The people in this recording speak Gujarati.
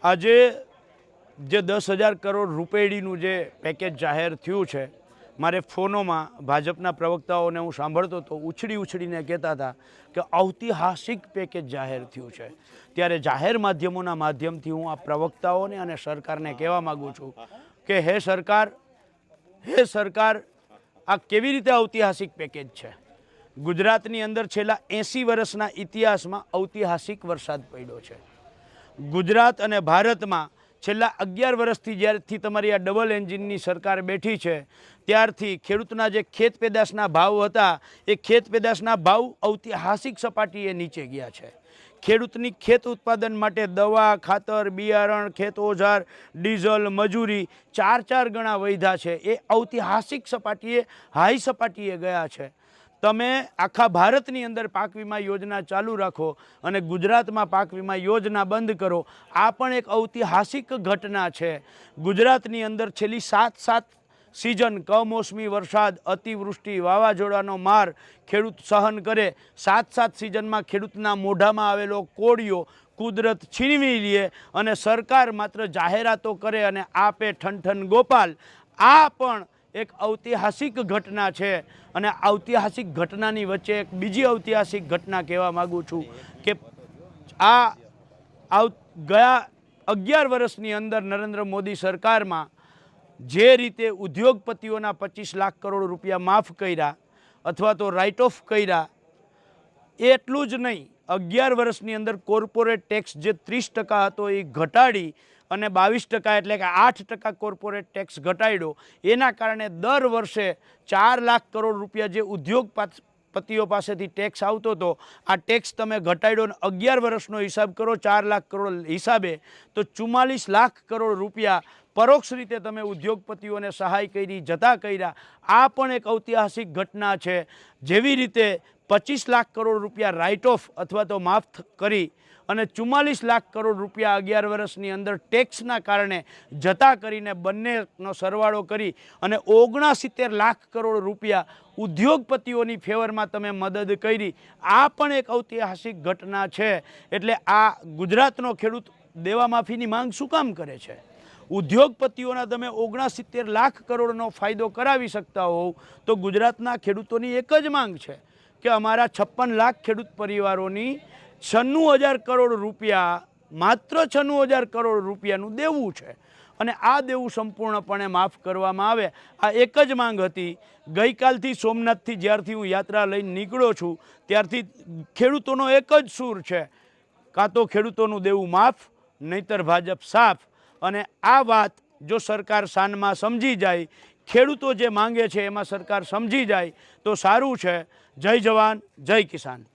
આજે જે 10,000 કરોડ રૂપિયાનું જે પેકેજ જાહેર થયું છે, મારે ફોનોમાં ભાજપના પ્રવક્તાઓને હું સાંભળતો તો ઉછળીને કહેતા હતા કે ઐતિહાસિક પેકેજ જાહેર થયું છે। ત્યારે જાહેર માધ્યમોના માધ્યમથી હું આ પ્રવક્તાઓને અને સરકારને કહેવા માગું છું કે હે સરકાર આ કેવી રીતે ઐતિહાસિક પેકેજ છે। ગુજરાતની અંદર છેલ્લા 80 વર્ષના ઇતિહાસમાં ઐતિહાસિક વરસાદ પડ્યો છે। ગુજરાત અને ભારતમાં છેલ્લા 11 વર્ષથી જ્યારથી તમારી આ ડબલ એન્જિનની સરકાર બેઠી છે ત્યારથી ખેડૂતના જે ખેત પેદાશના ભાવ હતા એ ખેત પેદાશના ભાવ ઐતિહાસિક સપાટીએ નીચે ગયા છે। ખેડૂતની ખેત ઉત્પાદન માટે દવા, ખાતર, બિયારણ, ખેત ઓજાર, ડીઝલ, મજૂરી 4 ગણા વધ્યા છે। એ ઐતિહાસિક સપાટીએ હાઈ સપાટીએ ગયા છે। તમે આખા ભારતની અંદર પાક વીમા યોજના ચાલુ રાખો અને ગુજરાતમાં પાક વીમા યોજના બંધ કરો, આ પણ એક ઐતિહાસિક ઘટના છે। ગુજરાતની અંદર છેલ્લી 7 સિઝન કમોસમી વરસાદ, અતિવૃષ્ટિ, વાવાઝોડાનો માર ખેડૂત સહન કરે, 7 સિઝનમાં ખેડૂતના મોઢામાં આવેલો કોળિયો કુદરત છીનવી લે અને સરકાર માત્ર જાહેરાતો કરે અને આપે ઠન ગોપાલ। આ પણ એક ઐતિહાસિક ઘટના છે અને ઐતિહાસિક ઘટનાની વચ્ચે એક બીજી ઐતિહાસિક ઘટના કહેવા માગું છું કે આ ગયા 11 વર્ષની અંદર નરેન્દ્ર મોદી સરકારમાં જે રીતે ઉદ્યોગપતિઓના 25 લાખ કરોડ રૂપિયા માફ કર્યા અથવા તો રાઇટ ઓફ કર્યા, એટલું જ નહીં, 11 વર્ષની અંદર કોર્પોરેટ ટેક્સ જે 30% હતો એ ઘટાડી અને 22% એટલે કે 8% કોર્પોરેટ ટેક્સ ઘટાડ્યો। એના કારણે દર વર્ષે 4 લાખ કરોડ રૂપિયા જે ઉદ્યોગપતિઓ પાસેથી ટેક્સ આવતો હતો આ ટેક્સ તમે ઘટાડ્યો અને 11 વર્ષનો હિસાબ કરો 4 લાખ કરોડ હિસાબે તો 44 લાખ કરોડ રૂપિયા પરોક્ષ રીતે તમે ઉદ્યોગપતિઓને સહાય કરી, જતા કર્યા। આ પણ એક ઐતિહાસિક ઘટના છે। જેવી રીતે 25 લાખ કરોડ રૂપિયા રાઇટ ઓફ અથવા તો માફ કરી અને 44 લાખ કરોડ રૂપિયા 11 વર્ષની અંદર ટેક્સના કારણે જતા કરીને બંનેનો સરવાળો કરી અને 69 લાખ કરોડ રૂપિયા ઉદ્યોગપતિઓની ફેવરમાં તમે મદદ કરી, આ પણ એક ઐતિહાસિક ઘટના છે। એટલે આ ગુજરાતનો ખેડૂત દેવા માફીની માંગ શું કામ કરે છે? ઉદ્યોગપતિઓના તમે 69 લાખ કરોડનો ફાયદો કરાવી શકતા હોવ તો ગુજરાતના ખેડૂતોની એક જ માંગ છે કે અમારા 56 લાખ ખેડૂત પરિવારોની 96,000 કરોડ રૂપિયા, માત્ર 96,000 કરોડ રૂપિયાનું દેવું છે અને આ દેવું સંપૂર્ણપણે માફ કરવામાં આવે। આ એક જ માંગ હતી। ગઈકાલથી સોમનાથથી જ્યારથી હું યાત્રા લઈને નીકળ્યો છું ત્યારથી ખેડૂતોનો એક જ સૂર છે, કાં તો ખેડૂતોનું દેવું માફ નહીતર ભાજપ સાફ। અને આ વાત જો સરકાર સાનમાં સમજી જાય, ખેડૂતો જે માંગે છે એમાં સરકાર સમજી જાય તો સારું છે। જય જવાન, જય કિસાન।